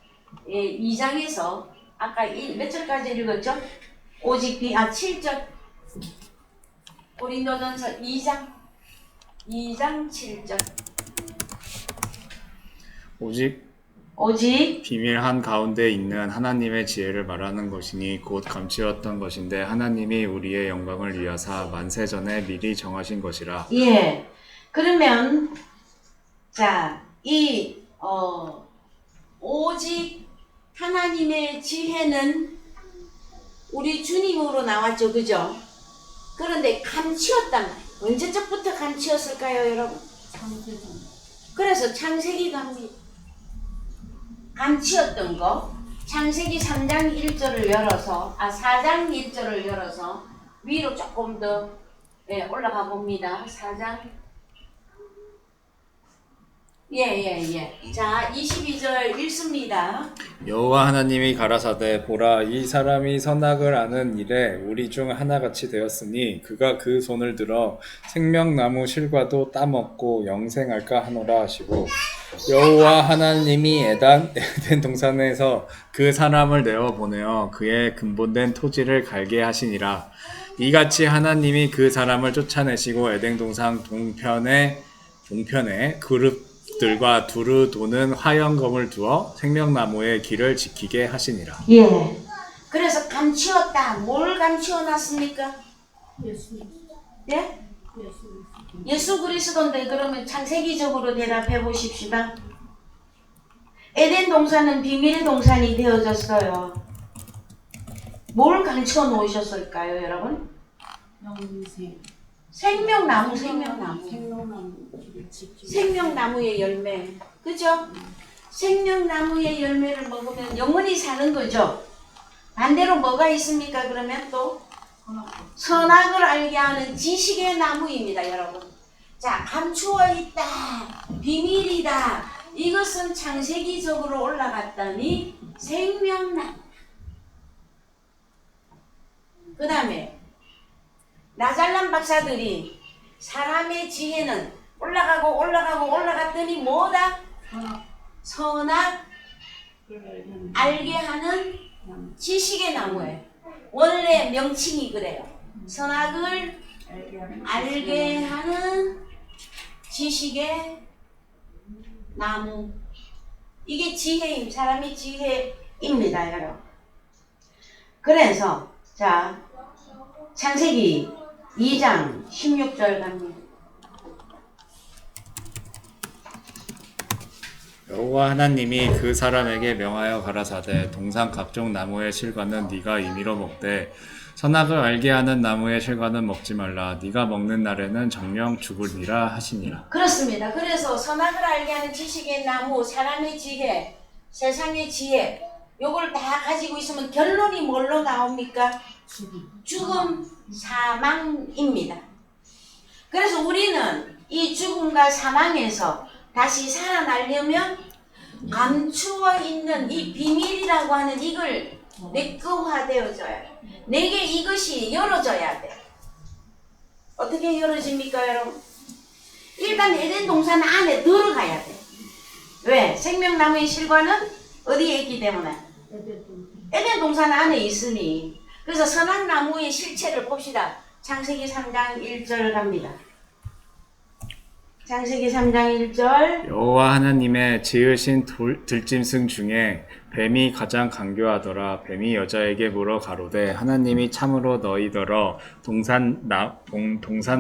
2장에서 아까 몇 절까지 읽었죠? 오직 7절. 고린도전서 2장 7절. 오직 비밀 한 가운데 있는 하나님의 지혜를 말하는 것이니 곧 감추었던 것인데 하나님이 우리의 영광을 위하사 만세 전에 미리 정하신 것이라. 예. 그러면 자, 오직 하나님의 지혜는 우리 주님으로 나왔죠. 그죠? 그런데 감추었단 말이에요. 언제적부터 감추었을까요, 여러분? 그래서 창세기 갑니다. 감추었던 거 창세기 3장 1절을 열어서 4장 1절을 열어서 위로 조금 더 올라가 봅니다. 4장 자 22절 읽습니다. 여호와 하나님이 가라사대 보라 이 사람이 선악을 아는 일에 우리 중 하나같이 되었으니 그가 그 손을 들어 생명나무 실과도 따먹고 영생할까 하노라 하시고 여호와 하나님이 에덴 동산에서 그 사람을 내어 보내어 그의 근본된 토지를 갈게 하시니라. 이같이 하나님이 그 사람을 쫓아내시고 에덴 동산 동편에 그룹들과 두루 도는 화영검을 두어 생명나무의 길을 지키게 하시니라. 예. 그래서 감추었다. 뭘 감추어 놨습니까? 예? 예수 그리스도인데 그러면 창세기적으로 대답해 보십시다. 에덴 동산은 비밀의 동산이 되어졌어요. 뭘 감추어 놓으셨을까요, 여러분? 생명나무. 생명나무의 열매. 그죠? 생명나무의 열매를 먹으면 영원히 사는 거죠. 반대로 뭐가 있습니까? 그러면 또 선악을 알게 하는 지식의 나무입니다, 여러분. 자, 감추어 있다. 비밀이다. 이것은 창세기적으로 올라갔더니 생명나무. 그 다음에 나잘란 박사들이 사람의 지혜는 올라갔더니 뭐다? 선악 알게 하는 지식의 나무예요. 원래 명칭이 그래요. 선악을 알게 하는 지식의 나무. 이게 지혜임, 사람의 지혜입니다, 여러분. 그래서 자, 창세기 2장 16절 갑니다. 여호와 하나님이 그 사람에게 명하여 가라사대 동산 각종 나무의 실과는 네가 임의로 먹되 선악을 알게 하는 나무의 실과는 먹지 말라. 네가 먹는 날에는 정령 죽으리라 하시니라. 그렇습니다. 그래서 선악을 알게 하는 지식의 나무, 사람의 지혜, 세상의 지혜, 요걸 다 가지고 있으면 결론이 뭘로 나옵니까? 죽음, 사망입니다. 그래서 우리는 이 죽음과 사망에서 다시 살아나려면 감추어 있는 이 비밀이라고 하는 이걸 내꺼화되어져야 돼. 내게 이것이 열어져야 돼. 어떻게 열어집니까, 여러분? 일단 에덴 동산 안에 들어가야 돼. 왜? 생명나무의 실과는 어디에 있기 때문에? 에덴 동산 안에 있으니. 그래서 선악나무의 실체를 봅시다. 창세기 3장 1절 갑니다. 창세기 3장 1절. 여호와 하나님의 지으신 들짐승 중에 뱀이 가장 간교하더라. 뱀이 여자에게 물어 가로되 하나님이 참으로 너희더러 동산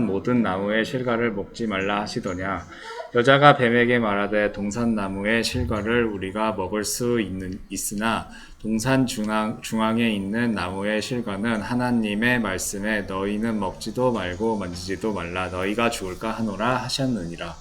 모든 나무의 실과를 먹지 말라 하시더냐. 여자가 뱀에게 말하되 동산 나무의 실과를 우리가 먹을 수 있으나 동산 중앙에 있는 나무의 실과는 하나님의 말씀에 너희는 먹지도 말고 만지지도 말라. 너희가 죽을까 하노라 하셨느니라.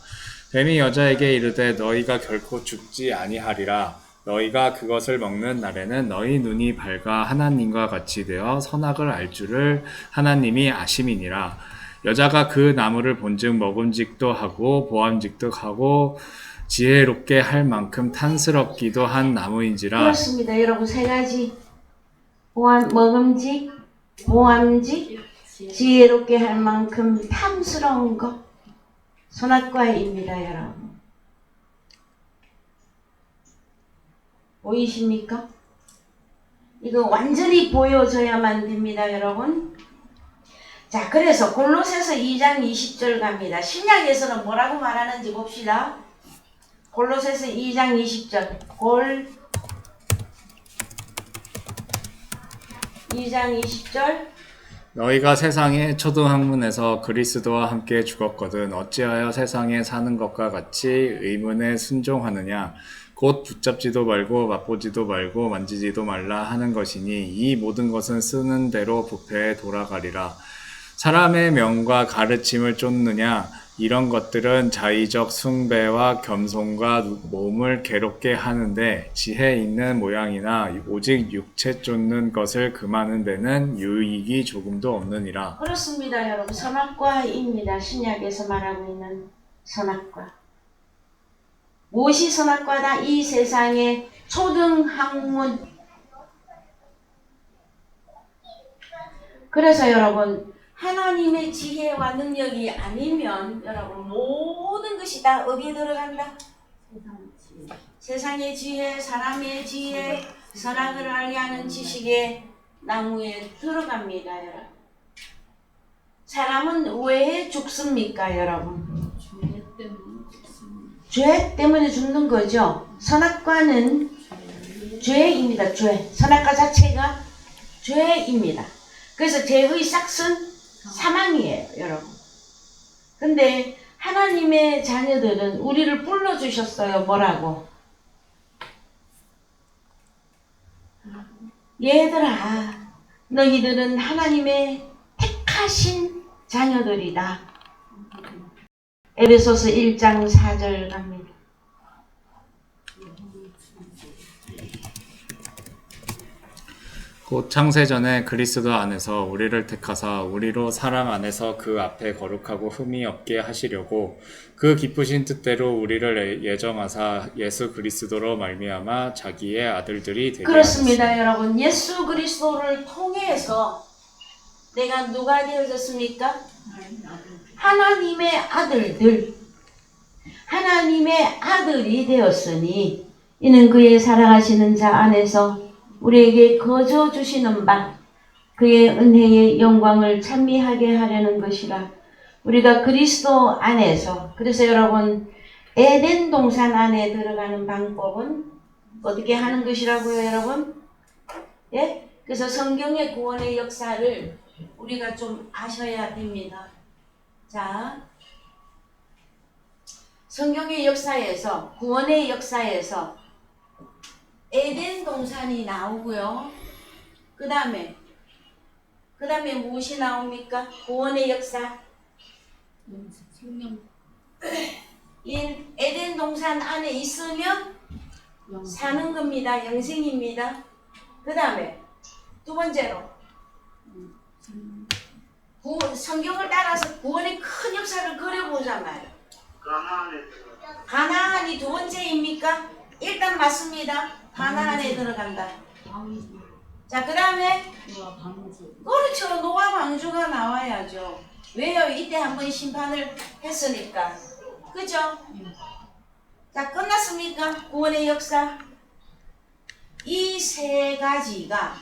뱀이 여자에게 이르되 너희가 결코 죽지 아니하리라. 너희가 그것을 먹는 날에는 너희 눈이 밝아 하나님과 같이 되어 선악을 알 줄을 하나님이 아심이니라. 여자가 그 나무를 본즉 먹음직도 하고 보암직도 하고 지혜롭게 할 만큼 탄스럽기도 한 나무인지라. 그렇습니다. 여러분, 세 가지. 먹음직, 모함지, 지혜롭게 할 만큼 탐스러운 것, 선악과입니다, 여러분. 보이십니까? 이거 완전히 보여져야만 됩니다, 여러분. 자, 그래서 골로새서 2장 20절 갑니다. 신약에서는 뭐라고 말하는지 봅시다. 골로새서 2장 20절. 2장 20절. 너희가 세상의 초등학문에서 그리스도와 함께 죽었거든 어찌하여 세상에 사는 것과 같이 의문에 순종하느냐 곧 붙잡지도 말고 맛보지도 말고 만지지도 말라 하는 것이니 이 모든 것은 쓰는 대로 부패에 돌아가리라. 사람의 명과 가르침을 쫓느냐 이런 것들은 자의적 숭배와 겸손과 몸을 괴롭게 하는데 지혜 있는 모양이나 오직 육체 쫓는 것을 금하는 데는 유익이 조금도 없느니라. 그렇습니다, 여러분. 선악과입니다. 신약에서 말하고 있는 선악과. 무엇이 선악과다? 이 세상의 초등학문. 그래서 여러분, 하나님의 지혜와 능력이 아니면 여러분 모든 것이 다 어디에 들어간다? 세상의 지혜, 사람의 지혜, 선악을 알게 하는 지식의 나무에 들어갑니다, 여러분. 사람은 왜 죽습니까, 여러분? 죄 때문에 죽는 거죠. 선악과는 죄입니다. 죄. 선악과 자체가 죄입니다. 그래서 죄의 싹은 사망이에요, 여러분. 근데 하나님의 자녀들은 우리를 불러주셨어요. 뭐라고? 얘들아, 너희들은 하나님의 택하신 자녀들이다. 에베소서 1장 4절 갑니다. 곧 창세전에 그리스도 안에서 우리를 택하사 우리로 사랑 안에서 그 앞에 거룩하고 흠이 없게 하시려고 그 기쁘신 뜻대로 우리를 예정하사 예수 그리스도로 말미암아 자기의 아들들이 되게 그렇습니다, 하셨습니다. 여러분. 예수 그리스도를 통해서 내가 누가 되어졌습니까? 하나님의 아들들. 하나님의 아들이 되었으니 이는 그의 사랑하시는 자 안에서 우리에게 거저 주시는 바 그의 은혜의 영광을 찬미하게 하려는 것이라. 우리가 그리스도 안에서, 그래서 여러분 에덴 동산 안에 들어가는 방법은 어떻게 하는 것이라고요, 여러분? 예? 그래서 성경의 구원의 역사를 우리가 좀 아셔야 됩니다. 자, 성경의 역사에서, 구원의 역사에서 에덴 동산이 나오고요. 그 다음에 무엇이 나옵니까? 구원의 역사. 에덴 동산 안에 있으면 사는 겁니다. 영생입니다. 그 다음에 두 번째로 성경을 따라서 구원의 큰 역사를 그려보잖아요. 가나안이 두 번째입니까? 일단 맞습니다. 가나안에 들어간다. 자, 그 다음에 그렇죠. 노아 방주가 나와야죠. 왜요? 이때 한번 심판을 했으니까. 그죠? 자, 끝났습니까? 구원의 역사. 이 세 가지가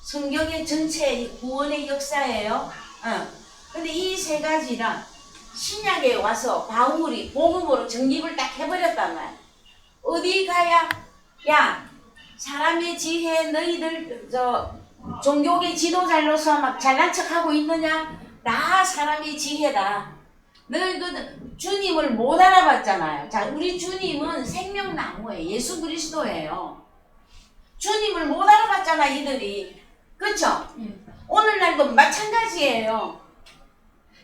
성경의 전체 구원의 역사예요. 근데 이 세 가지랑 신약에 와서 바울이 복음으로 정립을 딱 해버렸단 말이야. 어디 가야? 야, 사람의 지혜 너희들 종교의 지도자로서 막 잘난 척하고 있느냐? 나 사람의 지혜다. 너희들 주님을 못 알아봤잖아요. 자, 우리 주님은 생명나무예요. 예수 그리스도예요. 주님을 못 알아봤잖아, 이들이. 그렇죠? 오늘날도 마찬가지예요.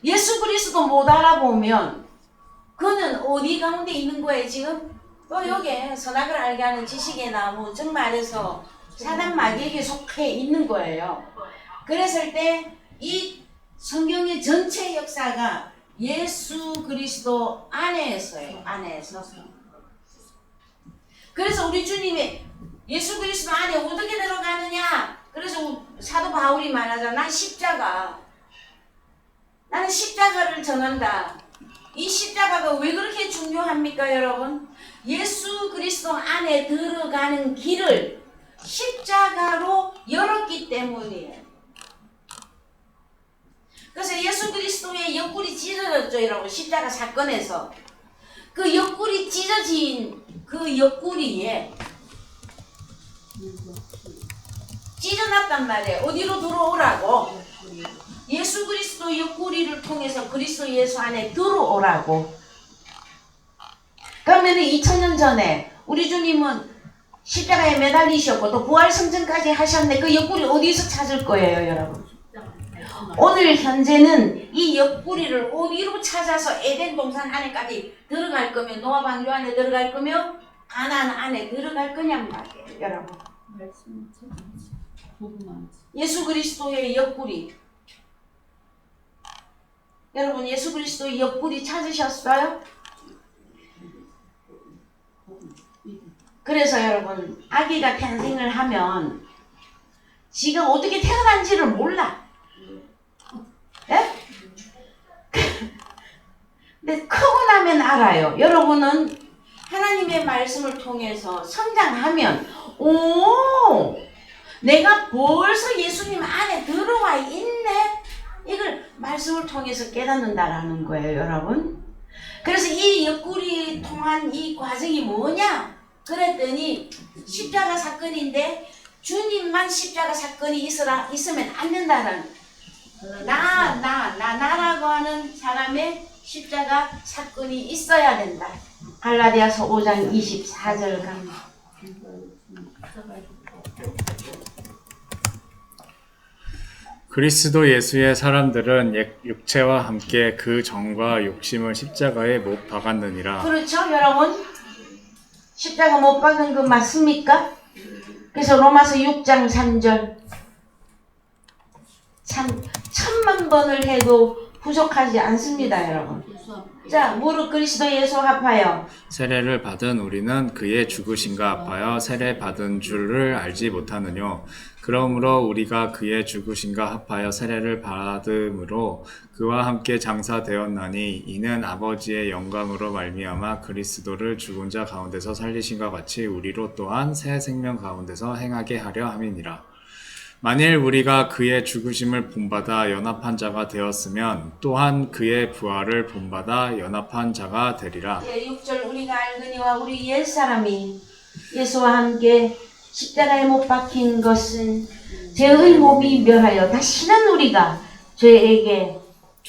예수 그리스도 못 알아보면 그는 어디 가운데 있는 거예요, 지금? 또 여기에 선악을 알게 하는 지식의 나무, 즉 말해서 사단 마귀에게 속해 있는 거예요. 그랬을 때 이 성경의 전체 역사가 예수 그리스도 안에서예요. 안에서. 그래서 우리 주님이 예수 그리스도 안에 어떻게 들어가느냐? 그래서 사도 바울이 말하잖아. 나는 십자가를 전한다. 이 십자가가 왜 그렇게 중요합니까, 여러분? 예수 그리스도 안에 들어가는 길을 십자가로 열었기 때문이에요. 그래서 예수 그리스도의 옆구리 찢어졌죠, 여러분. 십자가 사건에서 그 옆구리 찢어진 그 옆구리에 찢어놨단 말이에요. 어디로 들어오라고? 예수 그리스도 옆구리를 통해서 그리스도 예수 안에 들어오라고. 그러면 2000년 전에 우리 주님은 십자가에 매달리셨고 또 부활 성전까지 하셨네. 그 옆구리 어디서 찾을 거예요, 여러분? 오늘 현재는 이 옆구리를 어디로 찾아서 에덴 동산 안에까지 들어갈 거며, 노아 방주 안에 들어갈 거며, 가나안 안에 들어갈 거냔 말이에요, 여러분. 예수 그리스도의 옆구리. 여러분, 예수 그리스도의 옆구리 찾으셨어요? 그래서 여러분, 아기가 탄생을 하면 지가 어떻게 태어난지를 몰라. 예? 근데 크고 나면 알아요. 여러분은 하나님의 말씀을 통해서 성장하면, 오, 내가 벌써 예수님 안에 들어와 있네. 이걸 말씀을 통해서 깨닫는다라는 거예요, 여러분. 그래서 이 옆구리 통한 이 과정이 뭐냐? 그랬더니 십자가 사건인데 주님만 십자가 사건이 있으면 안 된다는, 나라고 하는 사람의 십자가 사건이 있어야 된다. 갈라디아서 5장 24절 가면. 그리스도 예수의 사람들은 육체와 함께 그 정과 욕심을 십자가에 못 박았느니라. 그렇죠, 여러분? 십자가 못 박은 거 맞습니까? 그래서 로마서 6장 3절. 참 1000만 번을 해도 부족하지 않습니다, 여러분. 자, 무릇 그리스도 예수 합하여 세례를 받은 우리는 그의 죽으심과 합하여 세례 받은 줄을 알지 못하느뇨. 그러므로 우리가 그의 죽으심과 합하여 세례를 받음으로 그와 함께 장사되었나니 이는 아버지의 영광으로 말미암아 그리스도를 죽은 자 가운데서 살리심과 같이 우리로 또한 새 생명 가운데서 행하게 하려 함이니라. 만일 우리가 그의 죽으심을 본받아 연합한 자가 되었으면 또한 그의 부활을 본받아 연합한 자가 되리라. 6절 우리가 알거니와 우리 옛사람이 예수와 함께 십자가에 못 박힌 것은 죄의 몸이 멸하여 다시는 우리가 죄에게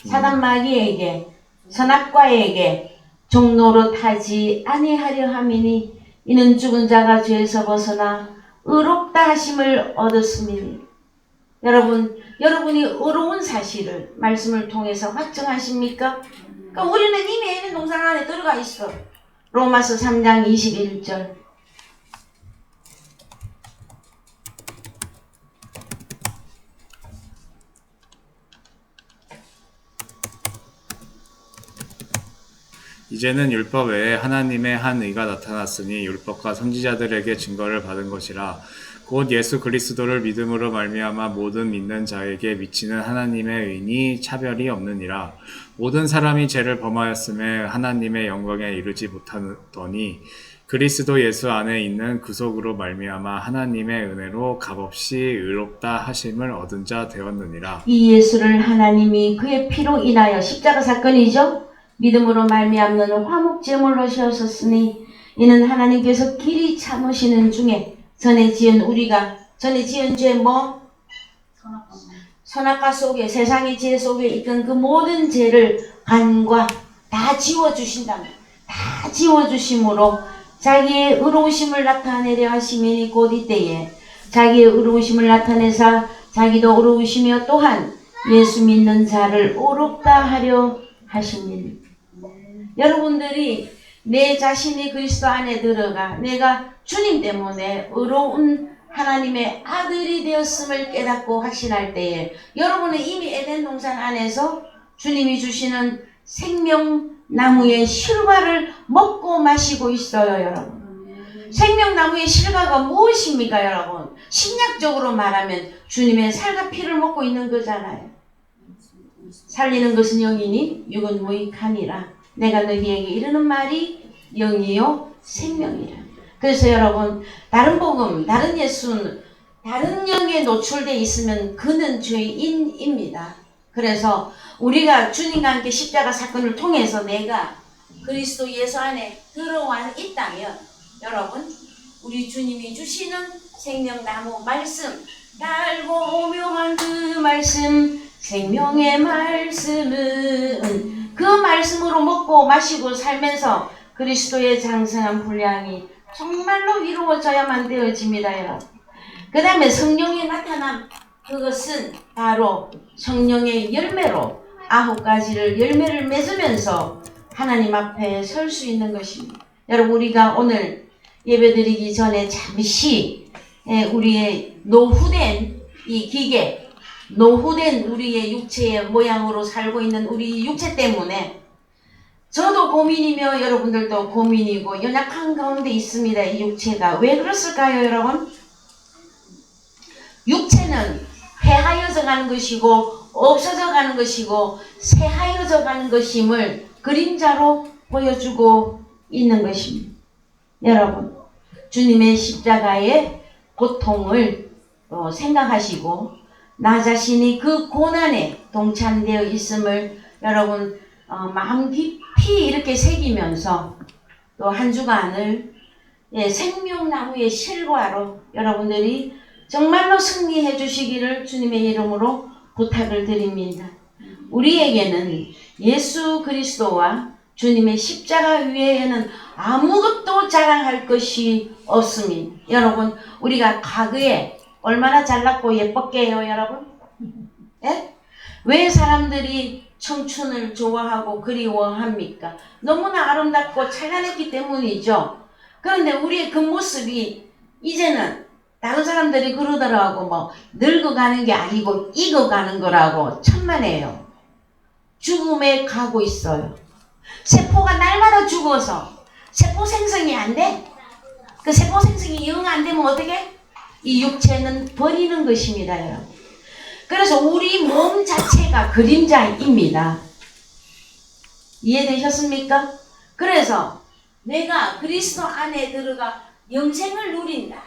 사단 마귀에게 선악과에게 종노릇하지 아니하려 함이니 이는 죽은 자가 죄에서 벗어나 의롭다 하심을 얻었음이니. 여러분이 의로운 사실을 말씀을 통해서 확증하십니까? 그러니까 우리는 이미 에덴 동산 안에 들어가 있어. 로마서 3장 21절. 이제는 율법 외에 하나님의 한 의가 나타났으니 율법과 선지자들에게 증거를 받은 것이라. 곧 예수 그리스도를 믿음으로 말미암아 모든 믿는 자에게 미치는 하나님의 의니 차별이 없느니라. 모든 사람이 죄를 범하였음에 하나님의 영광에 이르지 못하더니 그리스도 예수 안에 있는 구속으로 말미암아 하나님의 은혜로 값없이 의롭다 하심을 얻은 자 되었느니라. 이 예수를 하나님이 그의 피로 인하여 십자가 사건이죠. 믿음으로 말미암는 화목제물로 세우셨으니 이는 하나님께서 길이 참으시는 중에 전에 지은 죄 뭐? 선악과 속에 세상의 죄 속에 있던 그 모든 죄를 간과 다 지워주신다. 다 지워주심으로 자기의 의로우심을 나타내려 하시니 곧 이때에 자기의 의로우심을 나타내사 자기도 의로우시며 또한 예수 믿는 자를 의롭다 하려 하시니. 여러분들이 내 자신이 그리스도 안에 들어가 내가 주님 때문에 의로운 하나님의 아들이 되었음을 깨닫고 확신할 때에 여러분은 이미 에덴 동산 안에서 주님이 주시는 생명나무의 실과를 먹고 마시고 있어요, 여러분. 생명나무의 실과가 무엇입니까, 여러분? 여러분. 신약적으로 말하면 주님의 살과 피를 먹고 있는 거잖아요. 살리는 것은 영이니 육은 무익하니라. 내가 너희에게 이르는 말이 영이요 생명이라. 그래서 여러분, 다른 복음, 다른 예수는 다른 영에 노출되어 있으면 그는 죄인입니다. 그래서 우리가 주님과 함께 십자가 사건을 통해서 내가 그리스도 예수 안에 들어와 있다면 여러분, 우리 주님이 주시는 생명나무 말씀, 달고 오묘한 그 말씀, 생명의 말씀은 그 말씀으로 먹고 마시고 살면서 그리스도의 장성한 분량이 정말로 이루어져야만 되어집니다. 여러분. 그 다음에 성령의 나타남, 그것은 바로 성령의 열매로 9가지를 열매를 맺으면서 하나님 앞에 설 수 있는 것입니다. 여러분, 우리가 오늘 예배드리기 전에 잠시 우리의 노후된 이 기계, 노후된 우리의 육체의 모양으로 살고 있는 우리 육체 때문에 저도 고민이며 여러분들도 고민이고 연약한 가운데 있습니다. 이 육체가. 왜 그렇을까요, 여러분? 육체는 폐하여져 가는 것이고 없어져 가는 것이고 새하여져 가는 것임을 그림자로 보여주고 있는 것입니다. 여러분, 주님의 십자가의 고통을 생각하시고 나 자신이 그 고난에 동참되어 있음을 여러분 마음 깊이 이렇게 새기면서 또 한 주간을 생명나무의 실과로 여러분들이 정말로 승리해 주시기를 주님의 이름으로 부탁을 드립니다. 우리에게는 예수 그리스도와 주님의 십자가 위에는 아무것도 자랑할 것이 없습니다. 여러분, 우리가 과거에 얼마나 잘났고 예뻤게요, 여러분? 예? 왜 사람들이 청춘을 좋아하고 그리워합니까? 너무나 아름답고 찬란했기 때문이죠. 그런데 우리의 그 모습이 이제는 다른 사람들이 그러더라고, 뭐 늙어가는 게 아니고 익어가는 거라고. 천만에요. 죽음에 가고 있어요. 세포가 날마다 죽어서 세포 생성이 안 돼. 그 세포 생성이 영 안 되면 어떻게? 이 육체는 버리는 것입니다, 여러분. 그래서 우리 몸 자체가 그림자입니다. 이해되셨습니까? 그래서 내가 그리스도 안에 들어가 영생을 누린다.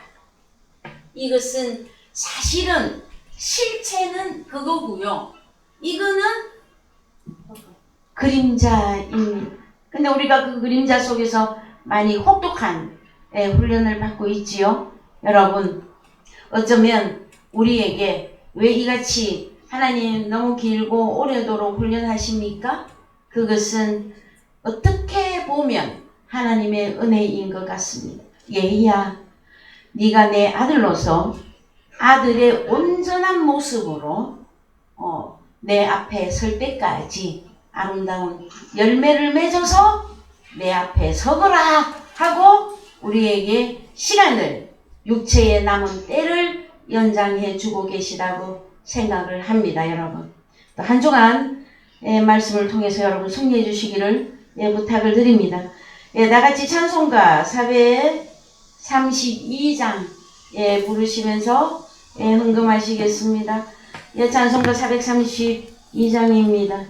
이것은 사실은 실체는 그거고요. 이거는 그림자입니다. 근데 우리가 그 그림자 속에서 많이 혹독한 훈련을 받고 있지요. 여러분, 어쩌면 우리에게 왜 이같이 하나님 너무 길고 오래도록 훈련하십니까? 그것은 어떻게 보면 하나님의 은혜인 것 같습니다. 예희야, 네가 내 아들로서 아들의 온전한 모습으로 내 앞에 설 때까지 아름다운 열매를 맺어서 내 앞에 서거라 하고 우리에게 시간을, 육체에 남은 때를 연장해 주고 계시다고 생각을 합니다. 여러분, 또 한 주간 말씀을 통해서 여러분 승리해 주시기를 부탁을 드립니다. 나같이 찬송가 432장 부르시면서 헌금하시겠습니다. 찬송가 432장입니다.